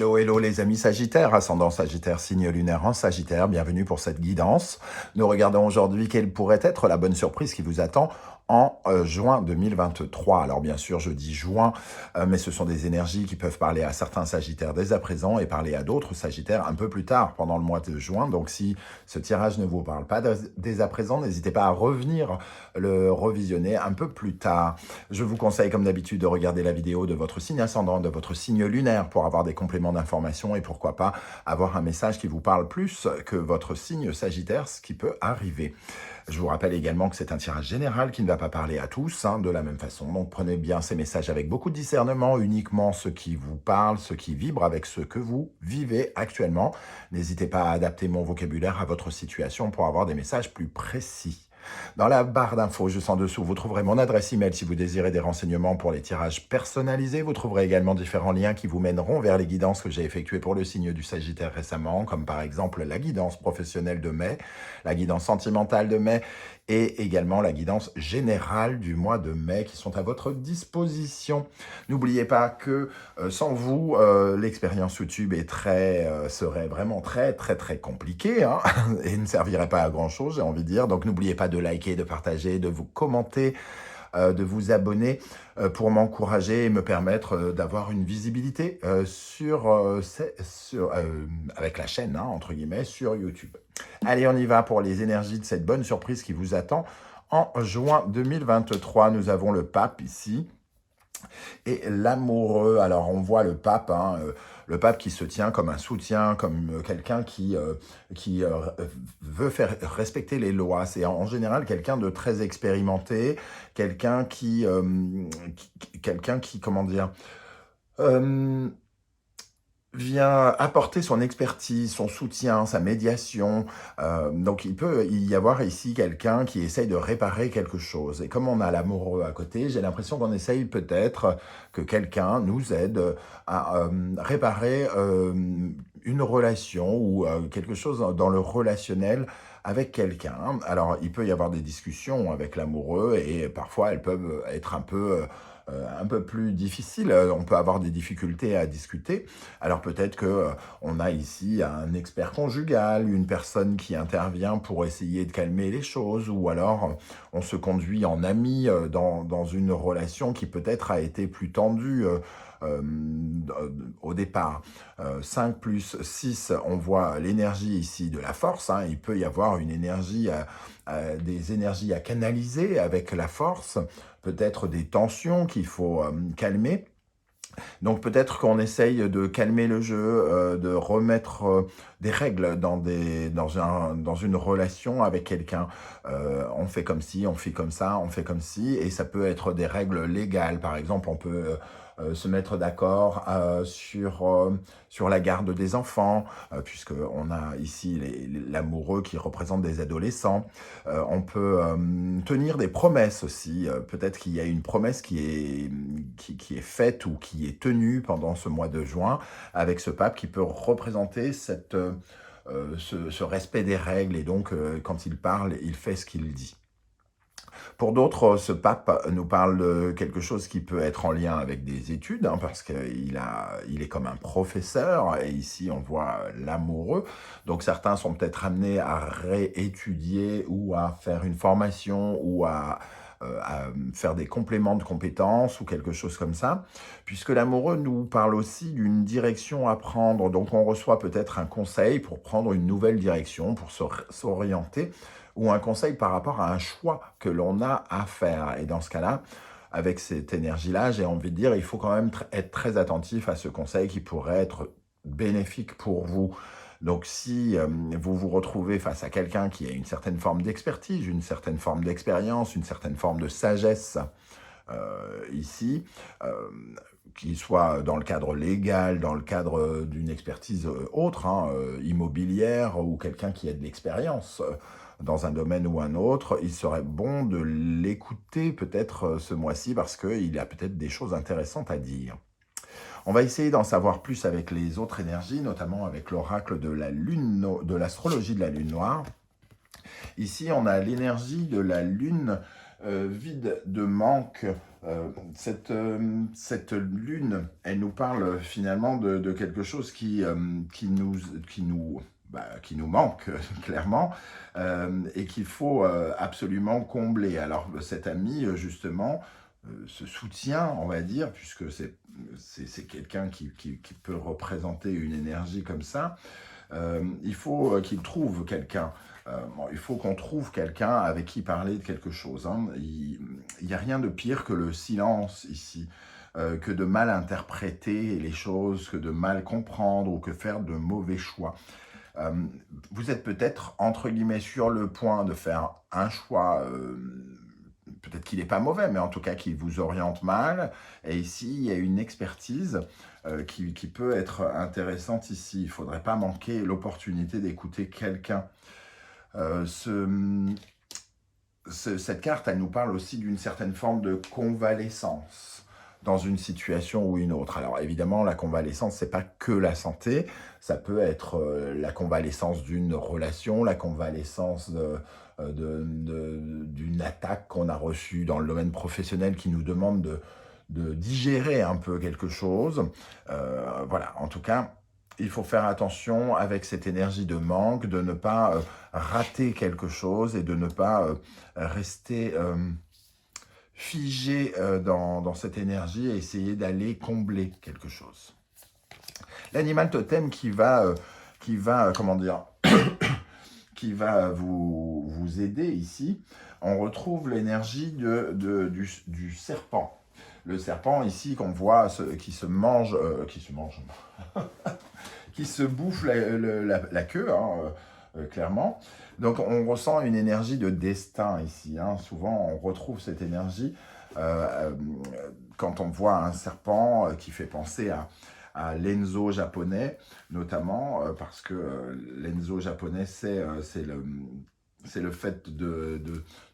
Hello, hello les amis Sagittaires, ascendant Sagittaire, signe lunaire en Sagittaire, bienvenue pour cette guidance. Nous regardons aujourd'hui quelle pourrait être la bonne surprise qui vous attend en juin 2023. Alors bien sûr, je dis juin, mais ce sont des énergies qui peuvent parler à certains Sagittaires dès à présent et parler à d'autres Sagittaires un peu plus tard pendant le mois de juin. Donc si ce tirage ne vous parle pas dès à présent, n'hésitez pas à revenir le revisionner un peu plus tard. Je vous conseille comme d'habitude de regarder la vidéo de votre signe ascendant, de votre signe lunaire pour avoir des compléments d'information et pourquoi pas avoir un message qui vous parle plus que votre signe Sagittaire, ce qui peut arriver. Je vous rappelle également que c'est un tirage général qui ne va pas parler à tous de la même façon. Donc prenez bien ces messages avec beaucoup de discernement, uniquement ceux qui vous parlent, ceux qui vibrent avec ce que vous vivez actuellement. N'hésitez pas à adapter mon vocabulaire à votre situation pour avoir des messages plus précis. Dans la barre d'infos juste en dessous, vous trouverez mon adresse email si vous désirez des renseignements pour les tirages personnalisés. Vous trouverez également différents liens qui vous mèneront vers les guidances que j'ai effectuées pour le signe du Sagittaire récemment, comme par exemple la guidance professionnelle de mai, la guidance sentimentale de mai et également la guidance générale du mois de mai qui sont à votre disposition. N'oubliez pas que sans vous, l'expérience YouTube serait vraiment très compliquée et ne servirait pas à grand chose, j'ai envie de dire. Donc n'oubliez pas de liker, de partager, de vous commenter, de vous abonner pour m'encourager et me permettre d'avoir une visibilité avec la chaîne, entre guillemets, sur YouTube. Allez, on y va pour les énergies de cette bonne surprise qui vous attend. En juin 2023, nous avons le pape ici. Et l'amoureux, alors on voit le pape qui se tient comme un soutien, comme quelqu'un qui veut faire respecter les lois. C'est en général quelqu'un de très expérimenté, quelqu'un qui, comment dire, vient apporter son expertise, son soutien, sa médiation. Donc il peut y avoir ici quelqu'un qui essaye de réparer quelque chose. Et comme on a l'amoureux à côté, j'ai l'impression qu'on essaye peut-être que quelqu'un nous aide à réparer une relation ou quelque chose dans le relationnel avec quelqu'un. Alors il peut y avoir des discussions avec l'amoureux et parfois elles peuvent être un peu plus difficile, on peut avoir des difficultés à discuter. Alors peut-être que on a ici un expert conjugal, une personne qui intervient pour essayer de calmer les choses, ou alors on se conduit en ami dans une relation qui peut-être a été plus tendue au départ. 5 plus 6, on voit l'énergie ici de la force. Il peut y avoir une énergie, des énergies à canaliser avec la force, peut-être des tensions qu'il faut calmer. Donc peut-être qu'on essaye de calmer le jeu, de remettre des règles dans une relation avec quelqu'un. On fait comme ci, on fait comme ça, on fait comme ci, et ça peut être des règles légales. Par exemple, on peut se mettre d'accord sur la garde des enfants, puisqu'on a ici l'amoureux qui représente des adolescents. On peut tenir des promesses aussi. Peut-être qu'il y a une promesse qui est faite ou qui est tenue pendant ce mois de juin avec ce pape qui peut représenter ce respect des règles. Et donc, quand il parle, il fait ce qu'il dit. Pour d'autres, ce pape nous parle de quelque chose qui peut être en lien avec des études, parce qu'il est comme un professeur, et ici on voit l'amoureux. Donc certains sont peut-être amenés à réétudier ou à faire une formation ou à faire des compléments de compétences ou quelque chose comme ça, puisque l'amoureux nous parle aussi d'une direction à prendre. Donc on reçoit peut-être un conseil pour prendre une nouvelle direction, pour s'orienter, ou un conseil par rapport à un choix que l'on a à faire. Et dans ce cas-là, avec cette énergie-là, j'ai envie de dire, il faut quand même être très attentif à ce conseil qui pourrait être bénéfique pour vous. Donc si vous vous retrouvez face à quelqu'un qui a une certaine forme d'expertise, une certaine forme d'expérience, une certaine forme de sagesse ici, qu'il soit dans le cadre légal, dans le cadre d'une expertise autre, immobilière, ou quelqu'un qui a de l'expérience dans un domaine ou un autre, il serait bon de l'écouter peut-être ce mois-ci parce qu'il a peut-être des choses intéressantes à dire. On va essayer d'en savoir plus avec les autres énergies, notamment avec l'oracle de la lune, de l'astrologie de la lune noire. Ici, on a l'énergie de la lune vide de manque. Cette lune, elle nous parle finalement de quelque chose qui nous manque clairement et qu'il faut absolument combler. Alors cet ami, justement, se soutient, on va dire, puisque c'est quelqu'un qui peut représenter une énergie comme ça. Il faut qu'il trouve quelqu'un. Bon, il faut qu'on trouve quelqu'un avec qui parler de quelque chose. Hein. Il n'y a rien de pire que le silence ici, que de mal interpréter les choses, que de mal comprendre ou que faire de mauvais choix. Euh, Vous êtes peut-être, entre guillemets, sur le point de faire un choix, peut-être qu'il n'est pas mauvais, mais en tout cas qui vous oriente mal. Et ici, il y a une expertise qui peut être intéressante ici. Il ne faudrait pas manquer l'opportunité d'écouter quelqu'un. Euh, ce, Cette carte, elle nous parle aussi d'une certaine forme de convalescence dans une situation ou une autre. Alors évidemment, la convalescence, c'est pas que la santé, ça peut être la convalescence d'une relation, la convalescence d'une attaque qu'on a reçue dans le domaine professionnel qui nous demande de digérer un peu quelque chose. Voilà, en tout cas, il faut faire attention avec cette énergie de manque, de ne pas rater quelque chose et de ne pas rester figé dans cette énergie et essayer d'aller combler quelque chose. L'animal totem comment dire, qui va vous aider ici, on retrouve l'énergie du serpent. Le serpent ici qu'on voit qui se mange, qui se bouffe la queue, hein, clairement. Donc on ressent une énergie de destin ici. Hein. Souvent on retrouve cette énergie quand on voit un serpent qui fait penser à l'Enzo japonais, notamment parce que l'Enzo japonais, c'est le fait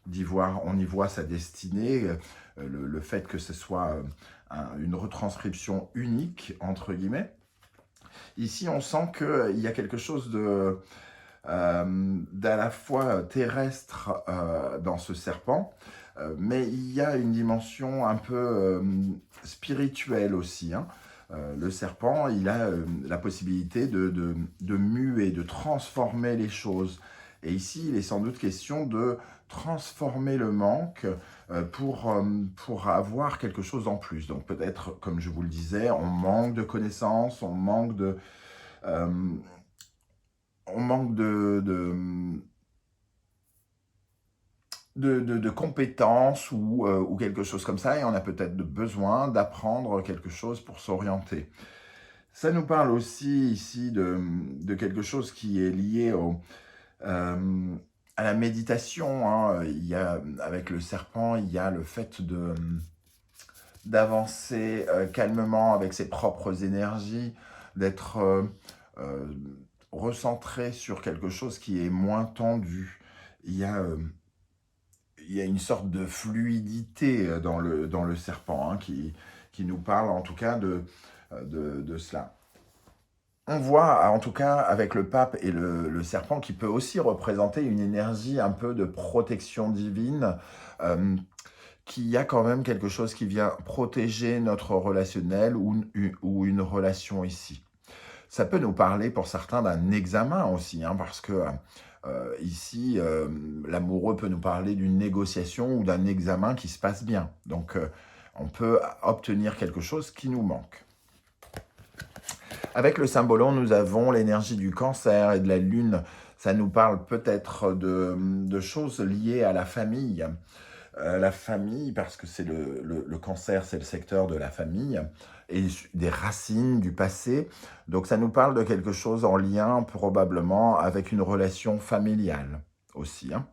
d'y voir, on y voit sa destinée, le fait que ce soit une retranscription unique, entre guillemets. Ici, on sent qu'il y a quelque chose d'à la fois terrestre dans ce serpent, mais il y a une dimension un peu spirituelle aussi. Hein. Le serpent, il a la possibilité de muer, de transformer les choses. Et ici, il est sans doute question de transformer le manque pour avoir quelque chose en plus. Donc peut-être, comme je vous le disais, on manque de connaissances, on manque euh, de compétences ou quelque chose comme ça, et on a peut-être besoin d'apprendre quelque chose pour s'orienter. Ça nous parle aussi ici de quelque chose qui est lié à la méditation. Hein. Avec le serpent, il y a le fait d'avancer calmement avec ses propres énergies, d'être euh, recentré sur quelque chose qui est moins tendu. Il y a, euh, il y a une sorte de fluidité dans le serpent hein, qui nous parle en tout cas de cela. On voit en tout cas avec le pape et le serpent qui peut aussi représenter une énergie un peu de protection divine, qu'il y a quand même quelque chose qui vient protéger notre relationnel ou une relation ici. Ça peut nous parler pour certains d'un examen aussi, hein, parce que ici, l'amoureux peut nous parler d'une négociation ou d'un examen qui se passe bien. Donc, on peut obtenir quelque chose qui nous manque. Avec le symbolon, nous avons l'énergie du cancer et de la lune. Ça nous parle peut-être de choses liées à la famille. La famille, parce que c'est le cancer, c'est le secteur de la famille, et des racines du passé. Donc ça nous parle de quelque chose en lien probablement avec une relation familiale aussi. Hein.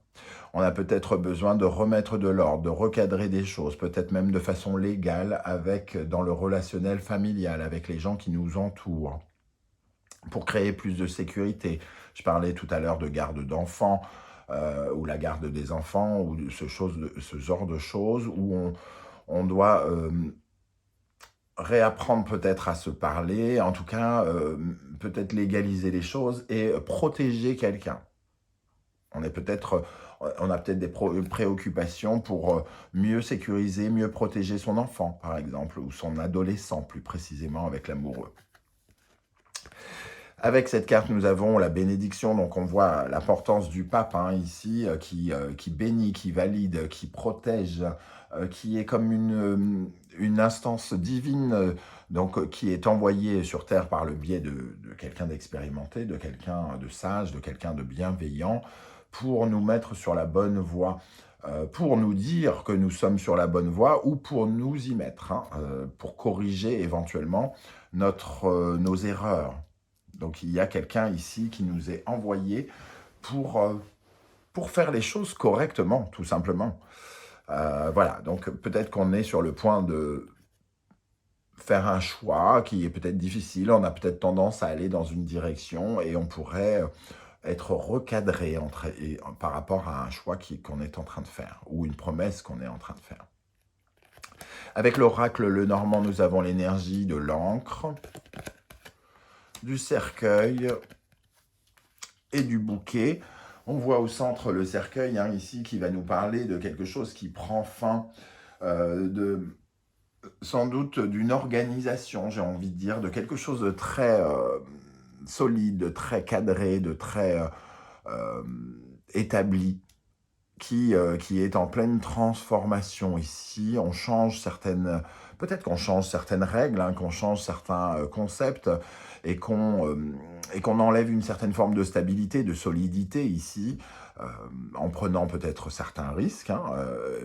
On a peut-être besoin de remettre de l'ordre, de recadrer des choses, peut-être même de façon légale dans le relationnel familial, avec les gens qui nous entourent, pour créer plus de sécurité. Je parlais tout à l'heure de garde d'enfants, ou la garde des enfants, ou ce genre de choses, où on doit réapprendre peut-être à se parler, en tout cas, peut-être légaliser les choses et protéger quelqu'un. On est peut-être On a peut-être des préoccupations pour mieux sécuriser, mieux protéger son enfant, par exemple, ou son adolescent, plus précisément, avec l'amoureux. Avec cette carte, nous avons la bénédiction, donc on voit l'importance du pape hein, ici, qui bénit, qui valide, qui protège, qui est comme une instance divine, donc qui est envoyée sur Terre par le biais de quelqu'un d'expérimenté, de quelqu'un de sage, de quelqu'un de bienveillant, pour nous mettre sur la bonne voie, pour nous dire que nous sommes sur la bonne voie ou pour nous y mettre, hein, pour corriger éventuellement nos erreurs. Donc il y a quelqu'un ici qui nous est envoyé pour faire les choses correctement, tout simplement. Voilà, donc peut-être qu'on est sur le point de faire un choix qui est peut-être difficile, on a peut-être tendance à aller dans une direction et on pourrait être recadré par rapport à un choix qu'on est en train de faire ou une promesse qu'on est en train de faire. Avec l'oracle Lenormand, nous avons l'énergie de l'encre, du cercueil et du bouquet. On voit au centre le cercueil hein, ici qui va nous parler de quelque chose qui prend fin, sans doute d'une organisation, j'ai envie de dire, de quelque chose de très solide, de très cadré, de très établi, qui est en pleine transformation ici. On change peut-être qu'on change certaines règles, hein, qu'on change certains concepts et qu'on enlève une certaine forme de stabilité, de solidité ici, en prenant peut-être certains risques. Hein.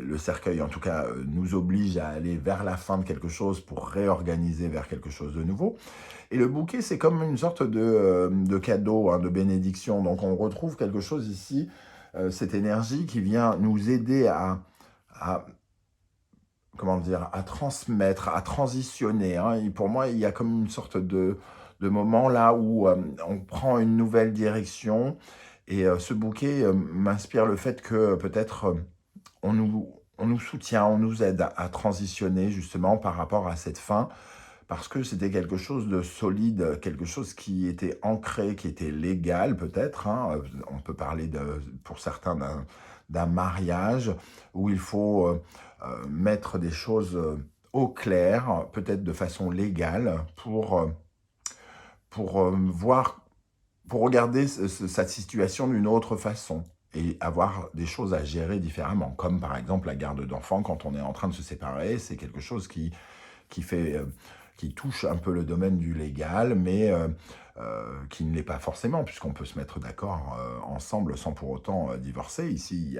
Le cercueil, en tout cas, nous oblige à aller vers la fin de quelque chose pour réorganiser vers quelque chose de nouveau. Et le bouquet, c'est comme une sorte de cadeau, hein, de bénédiction. Donc on retrouve quelque chose ici, cette énergie qui vient nous aider à transmettre, à transitionner. Hein. Et pour moi, il y a comme une sorte de moment là où on prend une nouvelle direction. Et ce bouquet m'inspire le fait que peut-être on nous soutient, on nous aide à transitionner justement par rapport à cette fin, parce que c'était quelque chose de solide, quelque chose qui était ancré, qui était légal peut-être. Hein. On peut parler, pour certains, d'un mariage où il faut mettre des choses au clair, peut-être de façon légale, pour regarder sa situation d'une autre façon et avoir des choses à gérer différemment, comme par exemple la garde d'enfants quand on est en train de se séparer. C'est quelque chose qui touche un peu le domaine du légal, mais qui ne l'est pas forcément, puisqu'on peut se mettre d'accord ensemble sans pour autant divorcer. Ici, il n'y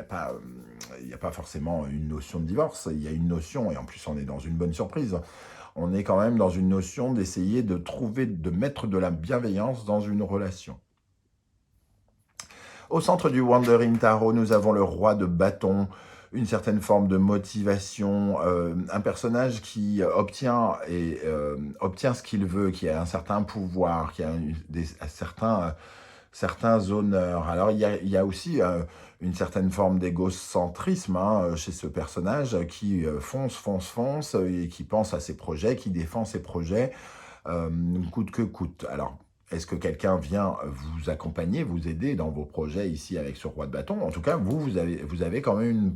a pas forcément une notion de divorce, il y a une notion, et en plus on est dans une bonne surprise, on est quand même dans une notion d'essayer de mettre de la bienveillance dans une relation. Au centre du Wandering Tarot, nous avons le roi de bâton, une certaine forme de motivation, un personnage qui obtient ce qu'il veut, qui a un certain pouvoir, qui a certains honneurs. Alors il y a aussi une certaine forme d'égocentrisme hein, chez ce personnage qui fonce et qui pense à ses projets, qui défend ses projets coûte que coûte. Alors, est-ce que quelqu'un vient vous accompagner, vous aider dans vos projets ici avec ce roi de bâton? En tout cas, vous avez quand même une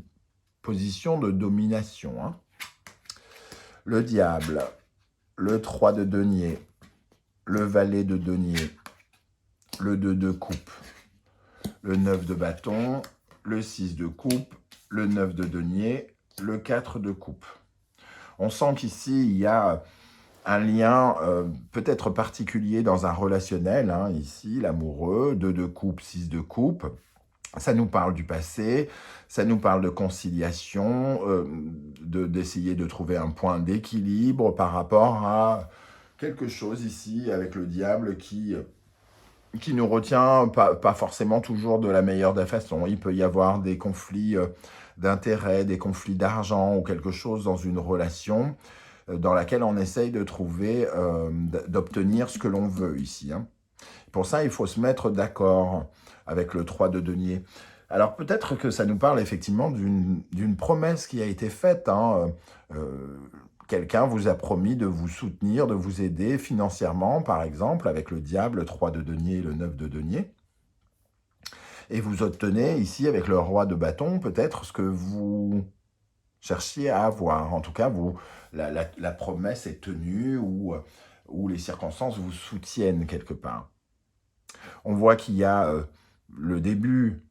position de domination. Hein. Le diable, le 3 de denier, le valet de denier, le 2 de coupe, le 9 de bâton, le 6 de coupe, le 9 de denier, le 4 de coupe. On sent qu'ici, il y a un lien peut-être particulier dans un relationnel, hein, ici, l'amoureux, 2 de coupe, 6 de coupe. Ça nous parle du passé, ça nous parle de conciliation, d'essayer de trouver un point d'équilibre par rapport à quelque chose ici avec le diable qui nous retient pas forcément toujours de la meilleure des façons. Il peut y avoir des conflits d'intérêts, des conflits d'argent ou quelque chose dans une relation dans laquelle on essaye de trouver, d'obtenir ce que l'on veut ici. Hein. Pour ça, il faut se mettre d'accord avec le 3 de denier. Alors peut-être que ça nous parle effectivement d'une promesse qui a été faite. Hein. Quelqu'un vous a promis de vous soutenir, de vous aider financièrement, par exemple, avec le diable, le 3 de denier et le 9 de denier. Et vous obtenez ici, avec le roi de bâton, peut-être ce que vous cherchiez à avoir. En tout cas, la promesse est tenue ou les circonstances vous soutiennent quelque part. On voit qu'il y a le début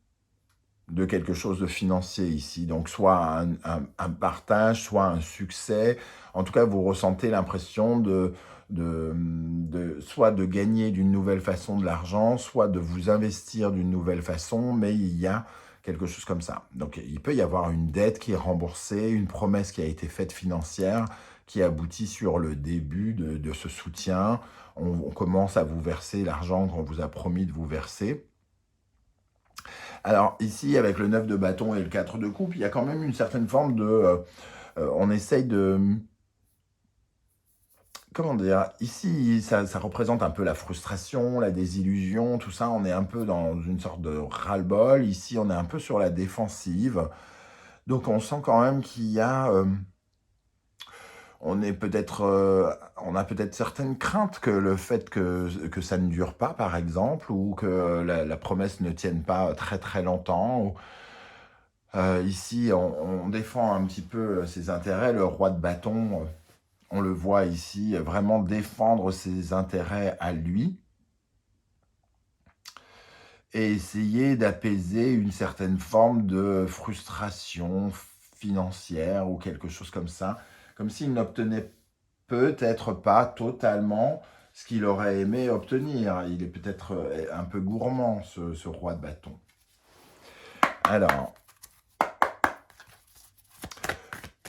de quelque chose de financier ici. Donc, soit un partage, soit un succès. En tout cas, vous ressentez l'impression soit de gagner d'une nouvelle façon de l'argent, soit de vous investir d'une nouvelle façon, mais il y a quelque chose comme ça. Donc, il peut y avoir une dette qui est remboursée, une promesse qui a été faite financière, qui aboutit sur le début de ce soutien. On commence à vous verser l'argent qu'on vous a promis de vous verser. Alors ici, avec le 9 de bâton et le 4 de coupe, il y a quand même une certaine forme de... on essaye de... Comment dire? Ici, ça représente un peu la frustration, la désillusion, tout ça. On est un peu dans une sorte de ras-le-bol. Ici, on est un peu sur la défensive. Donc, on sent quand même qu'il y a... on a peut-être certaines craintes que le fait que ça ne dure pas, par exemple, ou que la promesse ne tienne pas très très longtemps. Ici, on défend un petit peu ses intérêts. Le roi de bâton, on le voit ici, vraiment défendre ses intérêts à lui et essayer d'apaiser une certaine forme de frustration financière ou quelque chose comme ça, comme s'il n'obtenait peut-être pas totalement ce qu'il aurait aimé obtenir. Il est peut-être un peu gourmand, ce roi de bâton. Alors,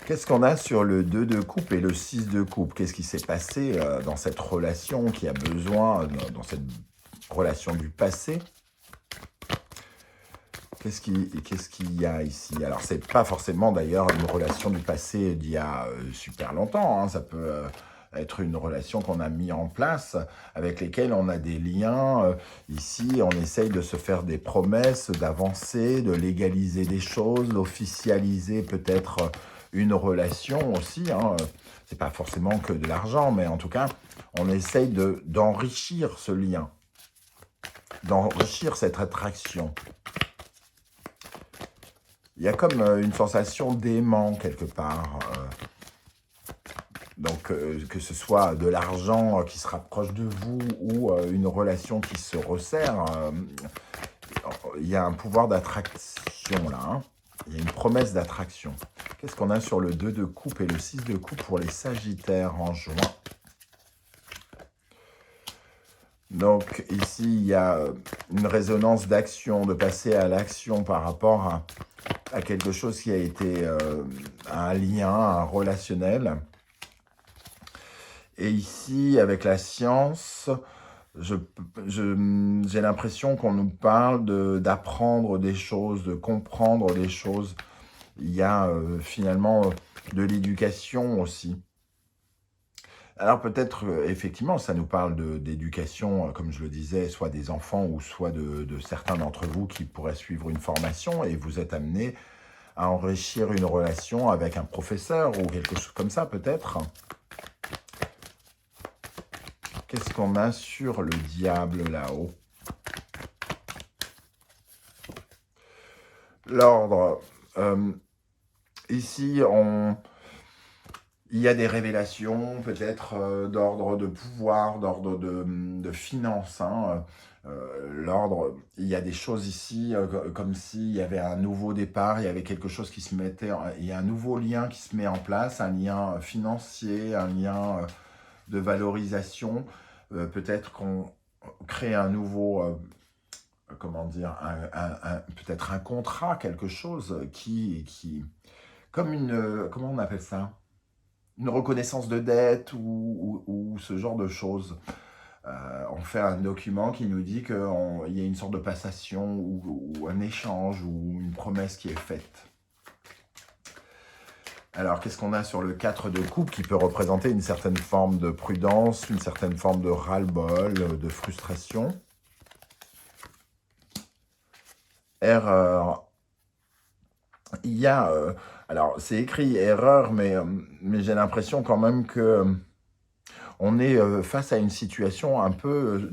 qu'est-ce qu'on a sur le 2 de coupe et le 6 de coupe? Qu'est-ce qui s'est passé dans cette relation qui a besoin, dans cette relation du passé? Qu'est-ce qu'il y a ici? Alors, c'est pas forcément d'ailleurs une relation du passé d'il y a super longtemps. Hein. Ça peut être une relation qu'on a mis en place, avec lesquelles on a des liens. Ici, on essaye de se faire des promesses, d'avancer, de légaliser des choses, d'officialiser peut-être une relation aussi. Hein. C'est pas forcément que de l'argent, mais en tout cas, on essaye d'enrichir ce lien, d'enrichir cette attraction. Il y a comme une sensation d'aimant quelque part. Donc, que ce soit de l'argent qui se rapproche de vous ou une relation qui se resserre, il y a un pouvoir d'attraction là. Hein. Il y a une promesse d'attraction. Qu'est-ce qu'on a sur le 2 de coupe et le 6 de coupe pour les Sagittaires en juin? Donc ici, il y a une résonance d'action, de passer à l'action par rapport à quelque chose qui a été un lien, un relationnel. Et ici, avec la science, j'ai l'impression qu'on nous parle d'apprendre des choses, de comprendre des choses. Il y a finalement de l'éducation aussi. Alors peut-être, effectivement, ça nous parle d'éducation, comme je le disais, soit des enfants ou soit de certains d'entre vous qui pourraient suivre une formation et vous êtes amenés à enrichir une relation avec un professeur ou quelque chose comme ça peut-être. Qu'est-ce qu'on a sur le diable là-haut? L'ordre. Ici, il y a des révélations, peut-être d'ordre de pouvoir, d'ordre de finance. Hein. L'ordre, il y a des choses ici, comme s'il y avait un nouveau départ, il y avait quelque chose qui se mettait, il y a un nouveau lien qui se met en place, un lien financier, un lien de valorisation. Peut-être qu'on crée un nouveau, comment dire, peut-être un contrat, quelque chose qui comme comment on appelle ça? Une reconnaissance de dette ou ce genre de choses. On fait un document qui nous dit qu'il y a une sorte de passation ou un échange ou une promesse qui est faite. Alors, qu'est-ce qu'on a sur le 4 de coupe qui peut représenter une certaine forme de prudence, une certaine forme de ras-le-bol, de frustration? Erreur. Il y a... alors, c'est écrit erreur, mais j'ai l'impression quand même que on est face à une situation un peu...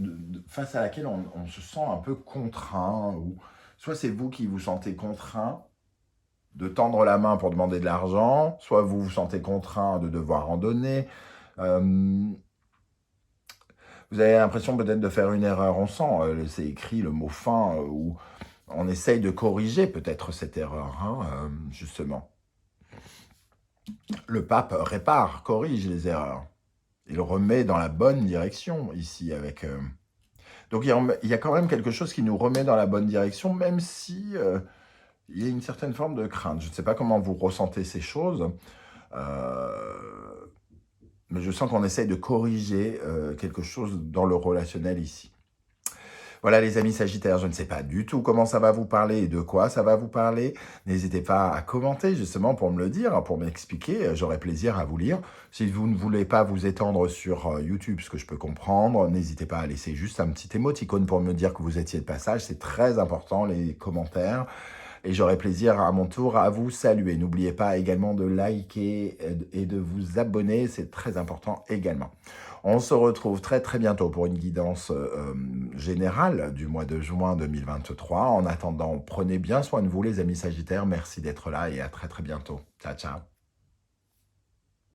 face à laquelle on se sent un peu contraint ou soit c'est vous qui vous sentez contraint de tendre la main pour demander de l'argent, soit vous vous sentez contraint de devoir en donner. Euh, Vous avez l'impression peut-être de faire une erreur. On sent, c'est écrit le mot fin, où on essaye de corriger peut-être cette erreur, hein, justement. Le pape répare, corrige les erreurs. Il remet dans la bonne direction ici avec... Donc il y a quand même quelque chose qui nous remet dans la bonne direction, même si il y a une certaine forme de crainte. Je ne sais pas comment vous ressentez ces choses, mais je sens qu'on essaye de corriger quelque chose dans le relationnel ici. Voilà les amis Sagittaires, je ne sais pas du tout comment ça va vous parler et de quoi ça va vous parler. N'hésitez pas à commenter justement pour me le dire, hein, pour m'expliquer, j'aurai plaisir à vous lire. Si vous ne voulez pas vous étendre sur YouTube, ce que je peux comprendre, n'hésitez pas à laisser juste un petit émoticône pour me dire que vous étiez de passage, c'est très important les commentaires. Et j'aurai plaisir à mon tour à vous saluer. N'oubliez pas également de liker et de vous abonner, c'est très important également. On se retrouve très très bientôt pour une guidance générale du mois de juin 2023. En attendant, prenez bien soin de vous les amis Sagittaires. Merci d'être là et à très très bientôt. Ciao ciao.